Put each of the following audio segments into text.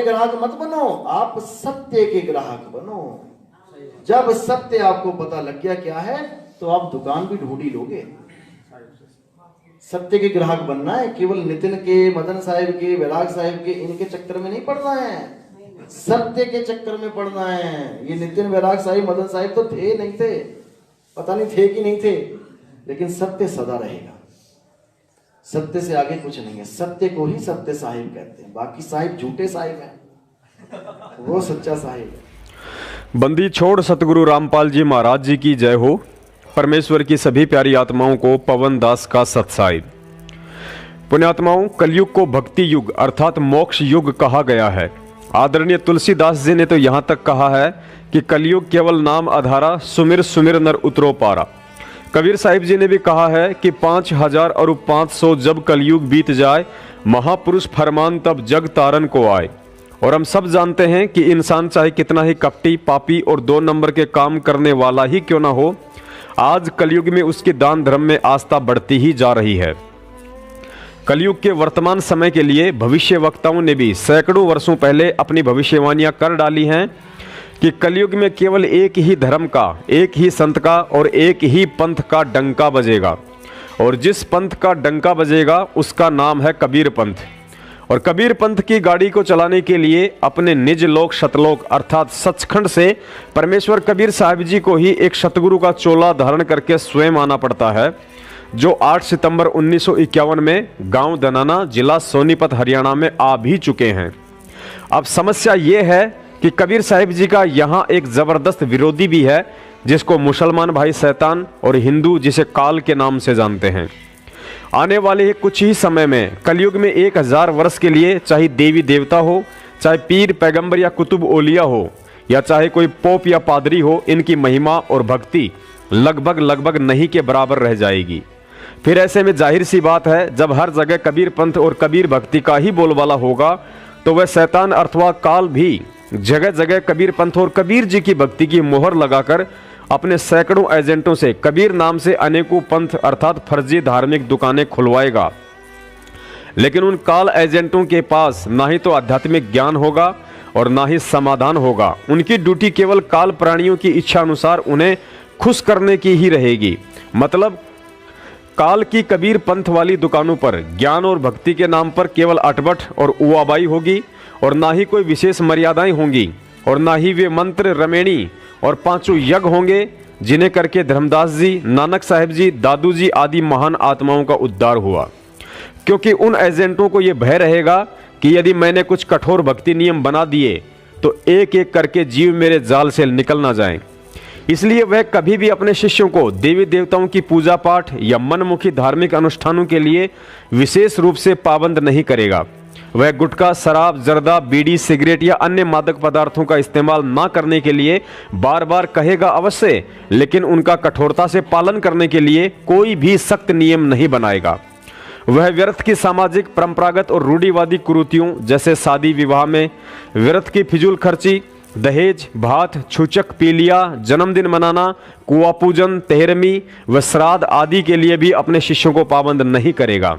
वाले ग्राहक मत बनो, आप सत्य के ग्राहक बनो। जब सत्य आपको पता लग गया क्या है, तो आप दुकान भी ढूंढ ही लोगे। सत्य के ग्राहक बनना है, केवल नितिन के, मदन साहिब के, वैराग साहिब के, इनके चक्कर में नहीं पड़ना है, सत्य के चक्कर में पड़ना है। ये नितिन, वैराग साहिब, मदन साहिब तो थे नहीं थे, पता नहीं थे कि नहीं थे, लेकिन सत्य सदा रहेगा। सत्य से आगे कुछ नहीं है, सत्य को ही सत्य साहिब कहते हैं। बाकी साहिब झूठे साहिब हैं, वो सच्चा साहिब है। बंदी छोड़ सतगुरु रामपाल जी महाराज जी की जय हो। परमेश्वर की सभी प्यारी आत्माओं को पवन दास का सत्साहिब। पुण्यात्माओं, कलयुग को भक्ति युग अर्थात मोक्ष युग कहा गया है। आदरणीय तुलसीदास जी ने तो यहाँ तक कहा है कि कलयुग केवल नाम आधारा, सुमिर सुमिर नर उतरो पारा। कबीर साहिब जी ने भी कहा है कि 5000 और 500 जब कलयुग बीत जाए, महापुरुष फरमान तब जग तारन को आए। और हम सब जानते हैं कि इंसान चाहे कितना ही कपटी, पापी और 2 नंबर के काम करने वाला ही क्यों ना हो, आज कलयुग में उसकी दान धर्म में आस्था बढ़ती ही जा रही है। कलयुग के वर्तमान समय के लिए भविष्य वक्ताओं ने भी सैकड़ों वर्षों पहले अपनी भविष्यवाणियां कर डाली हैं कि कलयुग में केवल एक ही धर्म का, एक ही संत का और एक ही पंथ का डंका बजेगा। और जिस पंथ का डंका बजेगा उसका नाम है कबीर पंथ। और कबीर पंथ की गाड़ी को चलाने के लिए अपने निज लोक शतलोक अर्थात सचखंड से परमेश्वर कबीर साहिब जी को ही एक सतगुरु का चोला धारण करके स्वयं आना पड़ता है, जो 8 सितंबर 1951 में गांव दनाना, जिला सोनीपत, हरियाणा में आ भी चुके हैं। अब समस्या ये है कि कबीर साहिब जी का यहाँ एक जबरदस्त विरोधी भी है, जिसको मुसलमान भाई शैतान और हिंदू जिसे काल के नाम से जानते हैं। आने वाले कुछ ही समय में कलयुग में 1000 वर्ष के लिए चाहे देवी देवता हो, चाहे पीर पैगंबर या कुतुब ओलिया हो, या चाहे कोई पोप या पादरी हो, इनकी महिमा और भक्ति लगभग नहीं के बराबर रह जाएगी। फिर ऐसे में जाहिर सी बात है, जब हर जगह कबीर पंथ और कबीर भक्ति का ही बोलबाला होगा, तो वह शैतान अथवा काल भी जगह जगह कबीर पंथ और कबीर जी की भक्ति की मोहर लगाकर अपने सैकड़ों एजेंटों से कबीर नाम से अनेकों पंथ अर्थात फर्जी धार्मिक दुकानें खुलवाएगा। लेकिन उन काल एजेंटों के पास ना ही तो आध्यात्मिक ज्ञान होगा और ना ही समाधान होगा। उनकी ड्यूटी केवल काल प्राणियों की इच्छा अनुसार उन्हें खुश करने की ही रहेगी। मतलब काल की कबीर पंथ वाली दुकानों पर ज्ञान और भक्ति के नाम पर केवल अटबट और उआबाई होगी, और ना ही कोई विशेष मर्यादाएं होंगी, और ना ही वे मंत्र, रमेणी और 5 यज्ञ होंगे जिन्हें करके धर्मदास जी, नानक साहिब जी, दादू जी आदि महान आत्माओं का उद्धार हुआ। क्योंकि उन एजेंटों को यह भय रहेगा कि यदि मैंने कुछ कठोर भक्ति नियम बना दिए तो एक एक करके जीव मेरे जाल से निकल ना जाएं। इसलिए वह कभी भी अपने शिष्यों को देवी देवताओं की पूजा पाठ या मनमुखी धार्मिक अनुष्ठानों के लिए विशेष रूप से पाबंद नहीं करेगा। वह गुटखा, शराब, जर्दा, बीड़ी, सिगरेट या अन्य मादक पदार्थों का इस्तेमाल ना करने के लिए बार बार कहेगा अवश्य, लेकिन उनका कठोरता से पालन करने के लिए कोई भी सख्त नियम नहीं बनाएगा। वह व्यर्थ की सामाजिक, परंपरागत और रूढ़िवादी कुरीतियों जैसे शादी विवाह में व्यर्थ की फिजूल खर्ची, दहेज, भात, छूचक, पीलिया, जन्मदिन मनाना, कुआ पूजन, तेहरमी व श्राद्ध आदि के लिए भी अपने शिष्यों को पाबंद नहीं करेगा।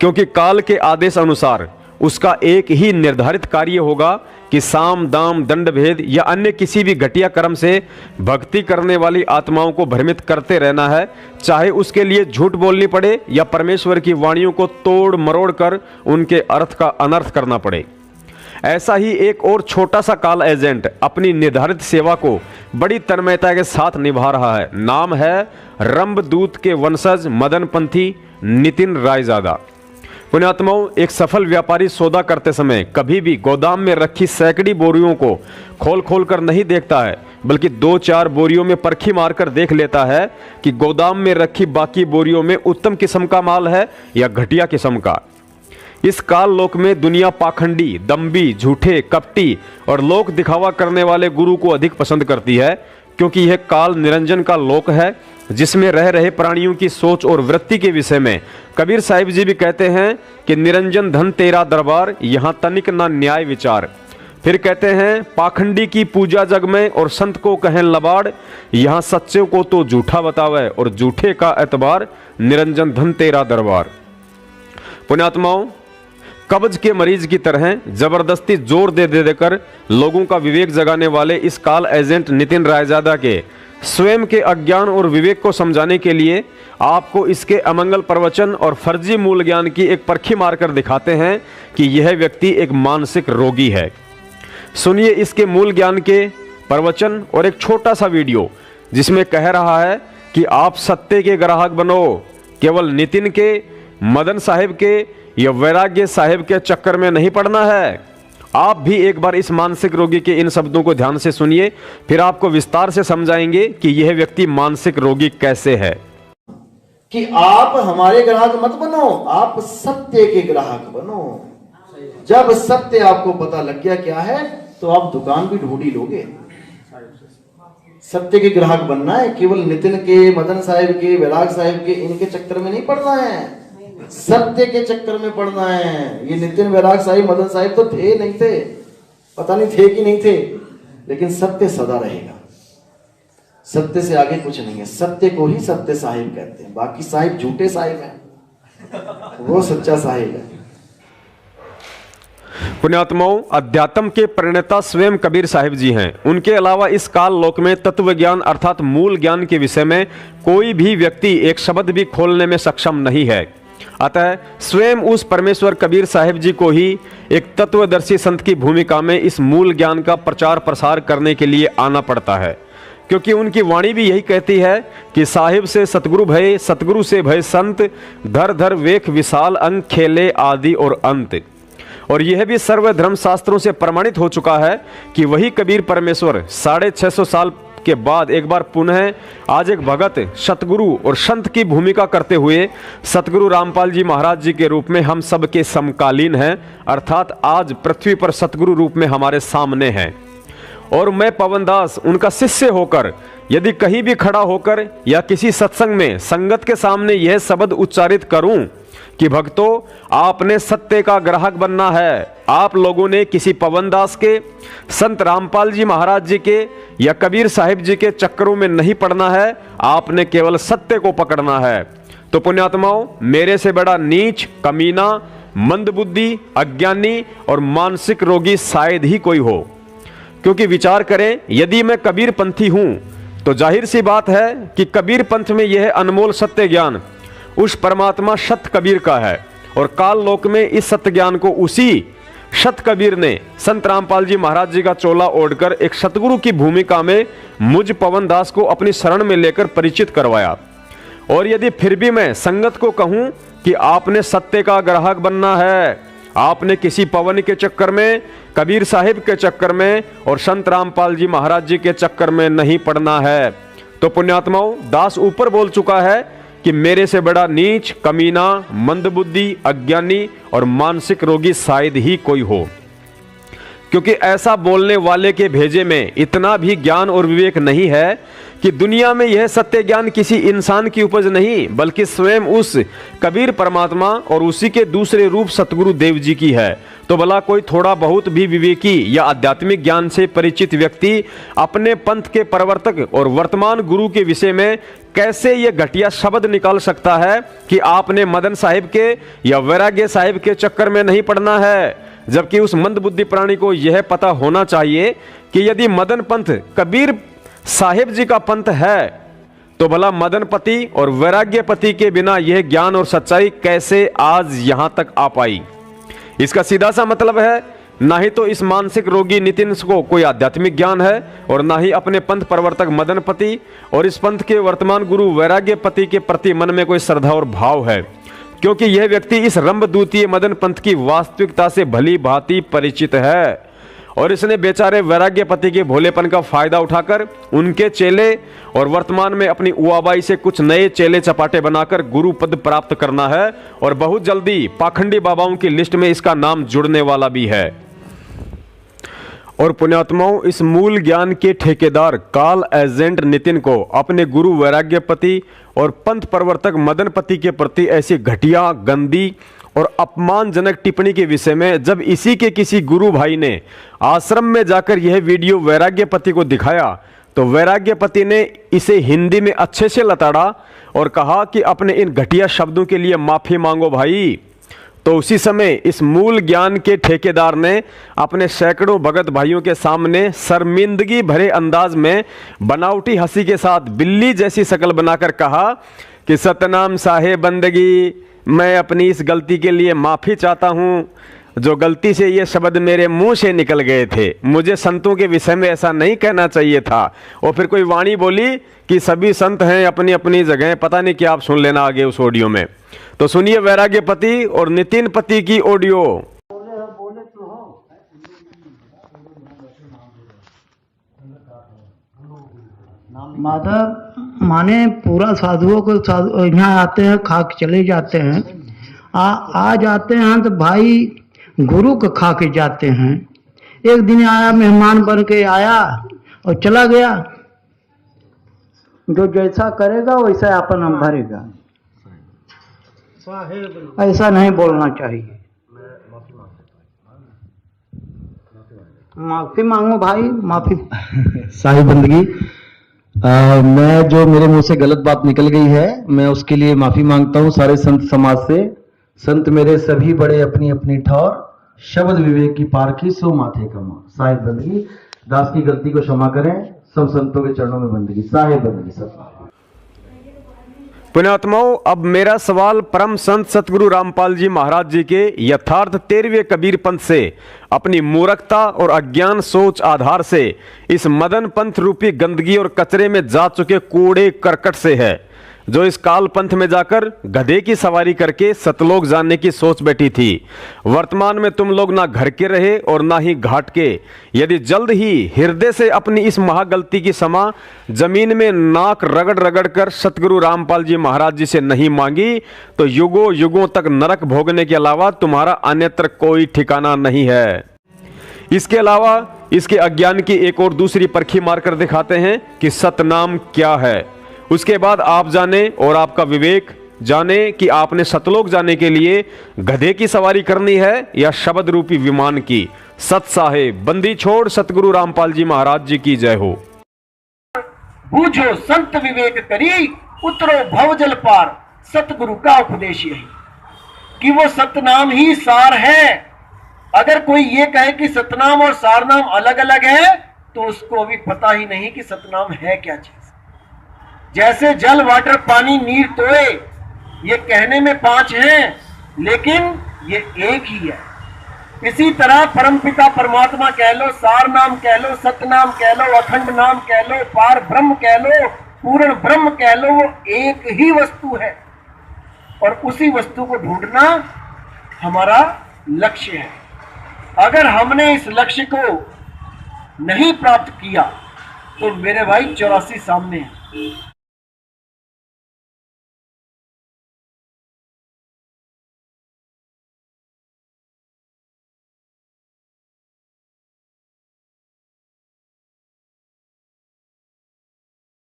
क्योंकि काल के आदेश अनुसार उसका एक ही निर्धारित कार्य होगा कि साम, दाम, दंड भेद या अन्य किसी भी घटिया कर्म से भक्ति करने वाली आत्माओं को भ्रमित करते रहना है, चाहे उसके लिए झूठ बोलनी पड़े या परमेश्वर की वाणियों को तोड़ मरोड़ कर उनके अर्थ का अनर्थ करना पड़े। ऐसा ही एक और छोटा सा काल एजेंट अपनी निर्धारित सेवा को बड़ी तन्मयता के साथ निभा रहा है। नाम है रंभदूत के वंशज मदनपंथी नितिन रायजादा। पुण्यात्माओं, एक सफल व्यापारी सौदा करते समय कभी भी गोदाम में रखी सैकड़ी बोरियों को खोल खोल कर नहीं देखता है, बल्कि 2-4 बोरियों में परखी मारकर देख लेता है कि गोदाम में रखी बाकी बोरियों में उत्तम किस्म का माल है या घटिया किस्म का। इस काल लोक में दुनिया पाखंडी, दम्भी, झूठे, कपटी और लोक दिखावा करने वाले गुरु को अधिक पसंद करती है, क्योंकि यह काल निरंजन का लोक है, जिसमें रह रहे प्राणियों की सोच और वृत्ति के विषय में कबीर साहिब जी भी कहते हैं कि निरंजन धन तेरा दरबार, यहाँ तनिक ना न्याय विचार। फिर कहते हैं पाखंडी की पूजा जग में और संत को कहें लबाड़, यहाँ सच्चे को तो झूठा बतावे और झूठे का एतबार, निरंजन धन तेरा दरबार। पुण्यात्माओं, कब्ज के मरीज की तरह जबरदस्ती जोर दे देकर लोगों का विवेक जगाने वाले इस काल एजेंट नितिन रायजादा के स्वयं के अज्ञान और विवेक को समझाने के लिए आपको इसके अमंगल प्रवचन और फर्जी मूल ज्ञान की एक परखी मारकर दिखाते हैं कि यह व्यक्ति एक मानसिक रोगी है। सुनिए इसके मूल ज्ञान के प्रवचन और एक छोटा सा वीडियो जिसमें कह रहा है कि आप सत्य के ग्राहक बनो, केवल नितिन के, मदन साहिब के या वैराग्य साहिब के चक्कर में नहीं पड़ना है। आप भी एक बार इस मानसिक रोगी के इन शब्दों को ध्यान से सुनिए, फिर आपको विस्तार से समझाएंगे कि यह व्यक्ति मानसिक रोगी कैसे है। कि आप हमारे ग्राहक मत बनो, आप सत्य के ग्राहक बनो। जब सत्य आपको पता लग गया क्या है तो आप दुकान भी ढूंढ ही लोगे। सत्य के ग्राहक बनना है, केवल नितिन के, मदन साहिब के, वैराग साहिब के इनके चक्कर में नहीं पड़ना है, सत्य के चक्कर में पड़ना है। ये नितिन, वैराग साहिब, मदन साहिब तो थे नहीं थे, पता नहीं थे कि नहीं थे, लेकिन सत्य सदा रहेगा। सत्य से आगे कुछ नहीं है। सत्य को ही सत्य साहिब कहते हैं, बाकी साहिब झूठे साहिब हैं, वो सच्चा साहिब है। पुण्यात्माओं, अध्यात्म के प्रणेता स्वयं कबीर साहिब जी हैं। उनके अलावा इस काल लोक में तत्व ज्ञान अर्थात मूल ज्ञान के विषय में कोई भी व्यक्ति एक शब्द भी खोलने में सक्षम नहीं है। अतः स्वयं उस परमेश्वर कबीर साहिब जी को ही एक तत्वदर्शी संत की भूमिका में इस मूल ज्ञान का प्रचार प्रसार करने के लिए आना पड़ता है, क्योंकि उनकी वाणी भी यही कहती है कि साहिब से सतगुरु भय, सतगुरु से भय संत, धर धर वेख विशाल अंग खेले आदि और अंत। और यह भी सर्व धर्म शास्त्रों से प्रमाणित हो चुका है कि वही कबीर परमेश्वर 650 साल के बाद एक बार पुनः आज एक भगत, सतगुरु और संत की भूमिका करते हुए सतगुरु रामपाल जी महाराज जी के रूप में हम सबके समकालीन हैं, अर्थात आज पृथ्वी पर सतगुरु रूप में हमारे सामने हैं। और मैं पवन दास उनका शिष्य होकर यदि कहीं भी खड़ा होकर या किसी सत्संग में संगत के सामने यह शब्द उच्चारित करूं कि भक्तों, आपने सत्य का ग्राहक बनना है, आप लोगों ने किसी पवन दास के, संत रामपाल जी महाराज जी के या कबीर साहिब जी के चक्करों में नहीं पड़ना है, आपने केवल सत्य को पकड़ना है, तो पुण्यात्माओं, मेरे से बड़ा नीच, कमीना, मंदबुद्धि, अज्ञानी और मानसिक रोगी शायद ही कोई हो। क्योंकि विचार करें, यदि मैं कबीर पंथी हूं तो जाहिर सी बात है कि कबीर पंथ में यह अनमोल सत्य ज्ञान उस परमात्मा सत कबीर का है, और काल लोक में इस सत्य ज्ञान को उसी सत कबीर ने संत रामपाल जी महाराज जी का चोला ओढ़कर एक सतगुरु की भूमिका में मुझ पवन दास को अपनी शरण में लेकर परिचित करवाया। और यदि फिर भी मैं संगत को कहूं कि आपने सत्य का ग्राहक बनना है, आपने किसी पवन के चक्कर में, कबीर साहिब के चक्कर में और संत रामपाल जी महाराज जी के चक्कर में नहीं पड़ना है, तो पुण्यात्माओं, दास ऊपर बोल चुका है कि मेरे से बड़ा नीच, कमीना, मंदबुद्धि, अज्ञानी और मानसिक रोगी शायद ही कोई हो। क्योंकि ऐसा बोलने वाले के भेजे में इतना भी ज्ञान और विवेक नहीं है कि दुनिया में यह सत्य ज्ञान किसी इंसान की उपज नहीं, बल्कि स्वयं उस कबीर परमात्मा और उसी के दूसरे रूप सतगुरु देव जी की है। तो भला कोई थोड़ा बहुत भी विवेकी या आध्यात्मिक ज्ञान से परिचित व्यक्ति अपने पंथ के प्रवर्तक और वर्तमान गुरु के विषय में कैसे ये घटिया शब्द निकाल सकता है कि आपने मदन साहिब के या वैराग्य साहिब के चक्कर में नहीं पड़ना है, जबकि उस मंदबुद्धि प्राणी को यह पता होना चाहिए कि यदि मदन पंथ कबीर साहिब जी का पंथ है तो भला मदन पति और वैराग्य पति के बिना यह ज्ञान और सच्चाई कैसे आज यहां तक आ पाई। इसका सीधा सा मतलब है, ना ही तो इस मानसिक रोगी नितिन को कोई आध्यात्मिक ज्ञान है और ना ही अपने पंथ प्रवर्तक मदन पति और इस पंथ के वर्तमान गुरु वैराग्य पति के प्रति मन में कोई श्रद्धा और भाव है, क्योंकि यह व्यक्ति इस रंभदूतीय मदन पंथ की वास्तविकता से भली भांति परिचित है और इसने बेचारे वैराग्य पति के भोलेपन का फायदा उठाकर उनके चेले और वर्तमान में अपनी उआबाई से कुछ नए चेले चपाटे बनाकर गुरु पद प्राप्त करना है, और बहुत जल्दी पाखंडी बाबाओं की लिस्ट में इसका नाम जुड़ने वाला भी है। और पुण्यात्माओं, इस मूल ज्ञान के ठेकेदार काल एजेंट नितिन को अपने गुरु वैराग्यपति और पंथ प्रवर्तक मदनपति के प्रति ऐसी घटिया, गंदी और अपमानजनक टिप्पणी के विषय में जब इसी के किसी गुरु भाई ने आश्रम में जाकर यह वीडियो वैराग्यपति को दिखाया तो वैराग्यपति ने इसे हिंदी में अच्छे से लताड़ा और कहा कि अपने इन घटिया शब्दों के लिए माफी मांगो भाई, तो उसी समय इस मूल ज्ञान के ठेकेदार ने अपने सैकड़ों भगत भाइयों के सामने शर्मिंदगी भरे अंदाज में बनावटी हंसी के साथ बिल्ली जैसी शक्ल बनाकर कहा कि सतनाम साहेब बंदगी, मैं अपनी इस गलती के लिए माफ़ी चाहता हूँ। जो गलती से ये शब्द मेरे मुंह से निकल गए थे, मुझे संतों के विषय में ऐसा नहीं कहना चाहिए था। और फिर कोई वाणी बोली कि सभी संत हैं अपनी अपनी जगह, पता नहीं क्या, आप सुन लेना आगे उस ऑडियो में। तो सुनिए वैराग्यपति और नितिन पति की ऑडियो। माधव माने पूरा साधुओं को यहाँ आते हैं, खा के चले जाते हैं। आ जाते हैं तो भाई गुरु को खा के जाते हैं। एक दिन आया, मेहमान बन के आया और चला गया। जो जैसा करेगा वैसा अपन हम भरेगा। ऐसा नहीं बोलना चाहिए। माफी मांगो भाई, माफी। साहिब बंदगी, मैं जो मेरे मुंह से गलत बात निकल गई है, मैं उसके लिए माफी मांगता हूँ सारे संत समाज से। संत मेरे सभी बड़े अपनी अपनी ठौर, शब्द विवेक की पारखी सो माथे कमा। साहिब बंदगी, दास की गलती को क्षमा करें, सब संतों के चरणों में बंदगी। साहिब बंदगी सब। पुण्यात्माओं, अब मेरा सवाल परम संत सतगुरु रामपाल जी महाराज जी के यथार्थ 13वें कबीर पंथ से अपनी मूर्खता और अज्ञान सोच आधार से इस मदन पंथ रूपी गंदगी और कचरे में जा चुके कूड़े करकट से है, जो इस काल पंथ में जाकर गधे की सवारी करके सतलोक जानने की सोच बैठी थी। वर्तमान में तुम लोग ना घर के रहे और ना ही घाट के। यदि जल्द ही हृदय से अपनी इस महागलती की क्षमा जमीन में नाक रगड़ रगड़ कर सतगुरु रामपाल जी महाराज जी से नहीं मांगी तो युगों युगों तक नरक भोगने के अलावा तुम्हारा अन्यत्र कोई ठिकाना नहीं है। इसके अलावा इसके अज्ञान की एक और दूसरी परखी मारकर दिखाते हैं कि सतनाम क्या है। उसके बाद आप जाने और आपका विवेक जाने कि आपने सतलोक जाने के लिए गधे की सवारी करनी है या शब्द रूपी विमान की। सत साहेब बंदी छोड़ सतगुरु रामपाल जी महाराज जी की जय हो। बूझो संत विवेक करी, उतरो भवजल पार। सतगुरु का उपदेश यही कि वो सतनाम ही सार है। अगर कोई ये कहे कि सतनाम और सारनाम अलग अलग है तो उसको अभी पता ही नहीं कि सतनाम है क्या चीज। जैसे जल, वाटर, पानी, नीर, तोए, ये कहने में 5 हैं लेकिन ये एक ही है। इसी तरह परमपिता परमात्मा कह लो, सार नाम कह लो, सतनाम कह लो, अखंड नाम कह लो, पार ब्रह्म कह लो, पूर्ण ब्रह्म कह लो, वो एक ही वस्तु है और उसी वस्तु को ढूंढना हमारा लक्ष्य है। अगर हमने इस लक्ष्य को नहीं प्राप्त किया तो मेरे भाई 84 सामने है।